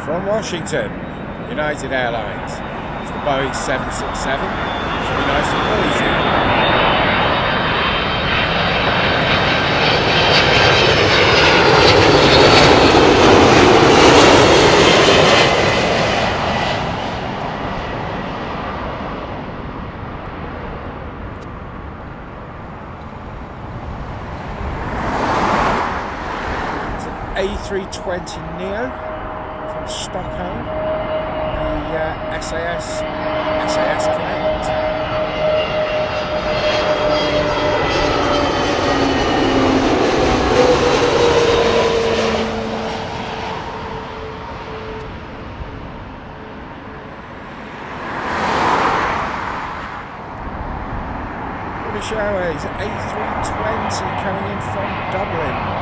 From Washington, United Airlines. It's the Boeing 767. Should be nice and noisy. A320neo from Stockholm, the SAS Connect. British Airways A320 coming in from Dublin.